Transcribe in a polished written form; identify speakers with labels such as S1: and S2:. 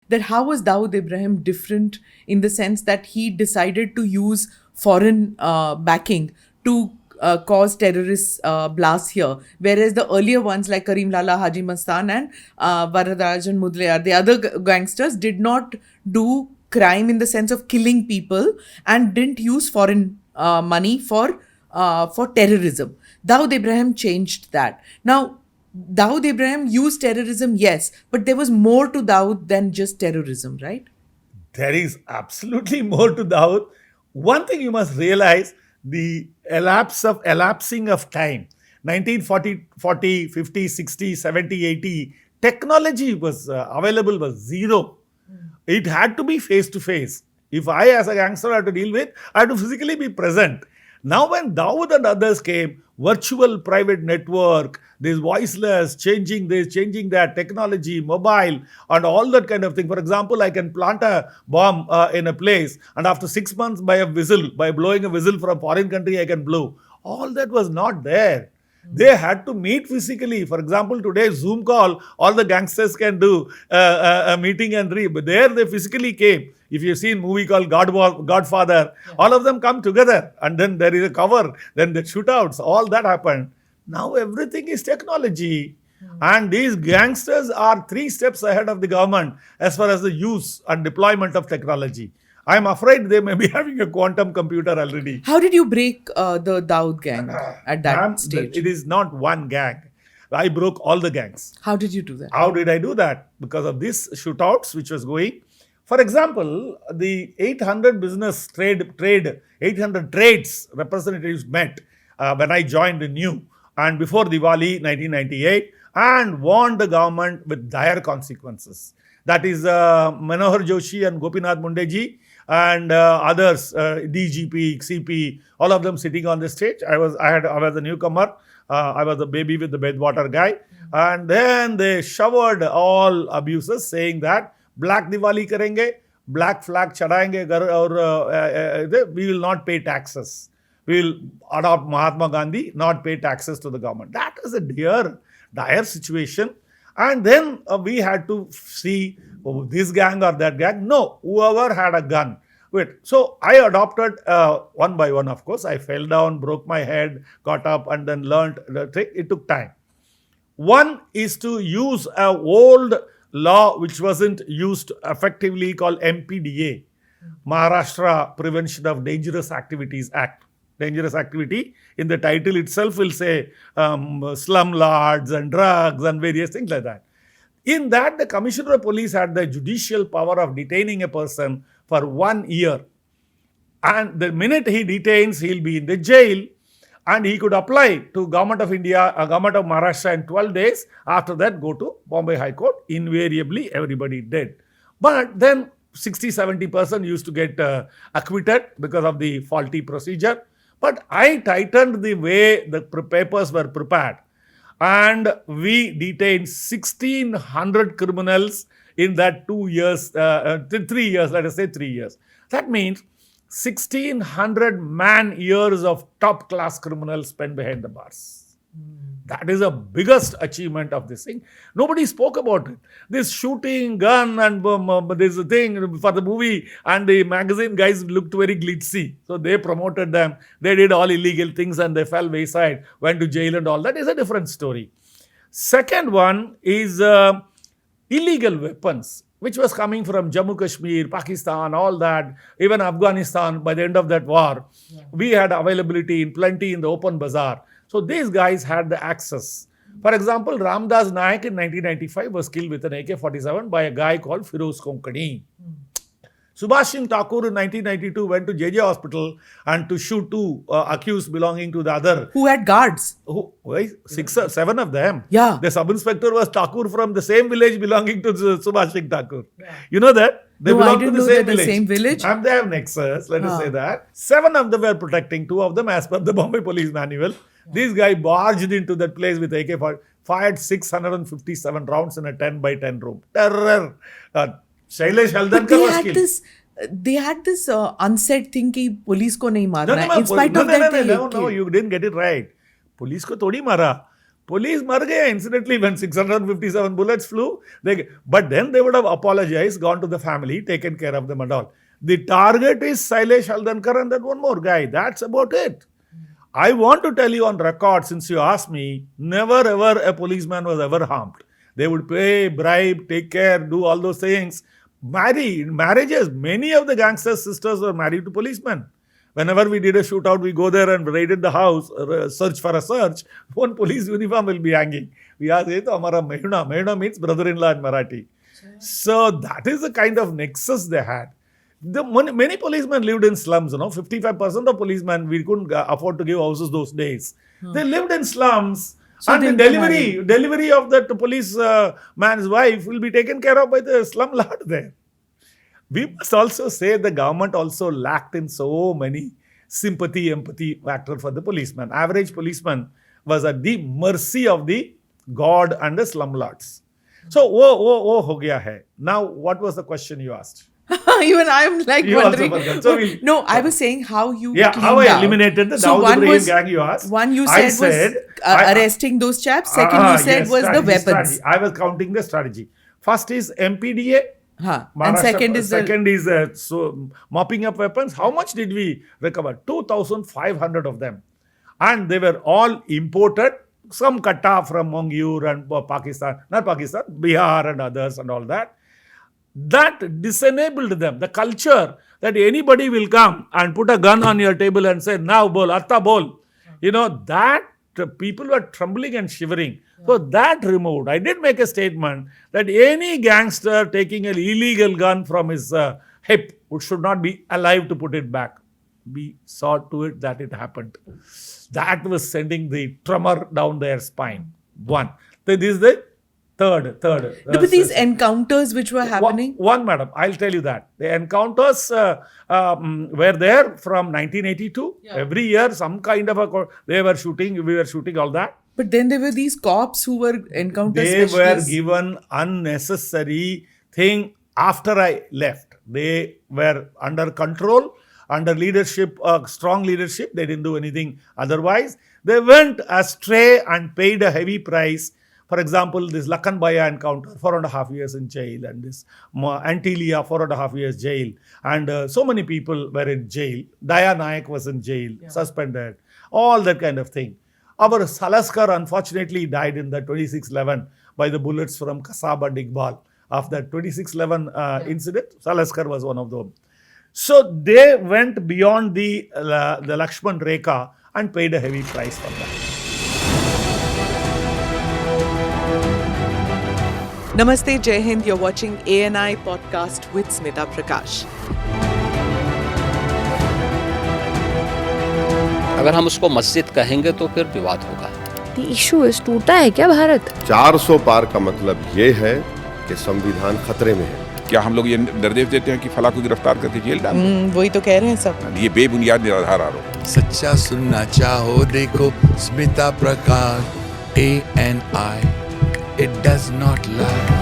S1: that how was Dawood Ibrahim different in the sense that he decided to use foreign backing to cause terrorist blasts here, whereas the earlier ones like Karim Lala Haji Mastan and Varadarajan Mudliar, the other gangsters, did not do crime in the sense of killing people and didn't use foreign money for terrorism. Dawood Ibrahim changed that. Now, Dawood Ibrahim used terrorism, yes, but there was more to Dawood than just terrorism, right?
S2: There is absolutely more to Dawood. One thing you must realize, the elapsing of time, 1940, 50, 60, 70, 80, technology was available was zero. It had to be face to face. If I as a gangster had to deal with, I had to physically be present. Now when Dawood and others came, virtual private network, this voiceless, changing this, changing that, technology, mobile, and all that kind of thing. For example, I can plant a bomb in a place, and after 6 months by blowing a whistle from a foreign country, I can blow. All that was not there. They had to meet physically. For example, today Zoom call, all the gangsters can do a meeting and read. But there they physically came. If you've seen a movie called Godfather, all of them come together and then there is a cover, then the shootouts, all that happened. Now everything is technology. And these gangsters are 3 steps ahead of the government as far as the use and deployment of technology. I'm afraid they may be having a quantum computer already.
S1: How did you break the Dawood gang at that stage?
S2: It is not one gang. I broke all the gangs.
S1: How did you do that?
S2: How did I do that? Because of these shootouts which was going. For example, the 800 800 trades representatives met when I joined the new and before Diwali 1998 and warned the government with dire consequences. That is Manohar Joshi and Gopinath Mundeji and others, DGP, CP, all of them sitting on the stage. I was a newcomer. I was the baby with the bathwater guy. And then they showered all abuses saying that black Diwali karenge, black flag chadaenge, or we will not pay taxes. We will adopt Mahatma Gandhi, not pay taxes to the government. That is a dire situation. And then we had to see this gang or that gang. No, whoever had a gun. So I adopted one by one, of course. I fell down, broke my head, got up and then learned the trick. It took time. One is to use an old law which wasn't used effectively called MPDA, Maharashtra Prevention of Dangerous Activities Act. Dangerous activity, in the title itself will say slum lords and drugs and various things like that. In that, the Commissioner of Police had the judicial power of detaining a person for 1 year. And the minute he detains, he'll be in the jail and he could apply to Government of India, Government of Maharashtra in 12 days. After that, go to Bombay High Court. Invariably, everybody did. But then 60-70% used to get acquitted because of the faulty procedure. But I tightened the way the papers were prepared. And we detained 1,600 criminals in that 2 years, 3 years, let us say 3 years. That means 1,600 man-years of top-class criminals spent behind the bars. That is the biggest achievement of this thing. Nobody spoke about it. This shooting, gun, and this thing for the movie and the magazine guys looked very glitzy. So they promoted them. They did all illegal things and they fell wayside, went to jail and all. That is a different story. Second one is illegal weapons, which was coming from Jammu Kashmir, Pakistan, all that, even Afghanistan. By the end of that war, we had availability in plenty in the open bazaar. So these guys had the access. For example, Ramdas Naik in 1995 was killed with an AK-47 by a guy called Firoz Konkani. Subhash Singh Thakur in 1992 went to JJ Hospital and to shoot 2 accused belonging to the other.
S1: Who had guards?
S2: 6 or 7 of them.
S1: Yeah.
S2: The sub-inspector was Thakur from the same village belonging to Subhash Singh Thakur. Yeah. You know that? They belong to the same village. And they have nexus, let us say that. 7 of them were protecting, 2 of them as per the Bombay Police Manual. This guy barged into that place with AK-47, fired 657 rounds in a 10 by 10 room. Terror. Shailesh Haldankar was killed.
S1: They had this unsaid thing कि police को नहीं मारना है. In spite of that,
S2: no, you didn't get it right. Police को थोड़ी मारा. Police mar gaye incidentally when 657 bullets flew. But then they would have apologized, gone to the family, taken care of them and all. The target is Sailesh Haldankar and that one more guy. That's about it. I want to tell you on record, since you asked me, never ever a policeman was ever harmed. They would pay, bribe, take care, do all those things. Marriages, many of the gangsters' sisters were married to policemen. Whenever we did a shootout, we go there and raided the house, search for a search. One police uniform will be hanging. We ask, "Ye to hamara Mehuna." Mehuna means brother-in-law in Marathi. So that is the kind of nexus they had. Many policemen lived in slums, 55% of policemen, we couldn't afford to give houses those days. They lived in slums. So and the delivery of that police man's wife will be taken care of by the slum lord there. We must also say the government also lacked in so many sympathy, empathy factor for the policeman. Average policeman was at the mercy of the God and the slumlords. So, ho gaya hai. Now, what was the question you asked?
S1: Even I'm like
S2: You
S1: wondering.
S2: also forgot. So
S1: I was saying how you
S2: how I eliminated the Dawood gang you asked.
S1: One you said was arresting those chaps. Second you said was the weapons.
S2: Strategy. I was counting the strategy. First is MPDA.
S1: And second is
S2: so mopping up weapons. How much did we recover? 2,500 of them. And they were all imported. Some katta from Mongyur and Pakistan. Not Pakistan, Bihar and others and all that. That disenabled them. The culture that anybody will come and put a gun on your table and say, now bol, atta bol. That people were trembling and shivering. So that removed. I did make a statement that any gangster taking an illegal gun from his hip should not be alive to put it back. We saw to it that it happened. That was sending the tremor down their spine. One. So this is the third.
S1: But these encounters which were happening?
S2: One, madam, I'll tell you that. The encounters were there from 1982. Yeah. Every year, some kind of we were shooting all that.
S1: But then there were these cops who were encounter
S2: They
S1: specialists.
S2: were given unnecessary thing after I left. They were under control, under leadership, strong leadership. They didn't do anything otherwise. They went astray and paid a heavy price. For example, this Lakan Baya encounter, 4.5 years in jail, and this Antilia, 4.5 years jail, and so many people were in jail. Daya Nayak was in jail, suspended, all that kind of thing. Our Salaskar unfortunately died in the 2611 by the bullets from Kasab and Iqbal. Of that 2611 incident, Salaskar was one of them. So they went beyond the Lakshman Rekha and paid a heavy price for that.
S1: Namaste, Jai Hind. You're watching ANI podcast with Smita Prakash.
S3: अगर हम उसको मस्जिद कहेंगे तो फिर विवाद होगा.
S4: The issue is टूटा है क्या भारत?
S5: 400 पार का मतलब ये है कि संविधान खतरे में है.
S6: क्या हम लोग ये निर्देश देते हैं कि फला को गिरफ्तार करके जेल डाल दें?
S1: वही तो कह रहे हैं सब.
S6: ये बेबुनियाद निराधार आरोप.
S7: सच्चा सुनना चाहो देखो स्मिता प्रकाश ANI. It does not lie.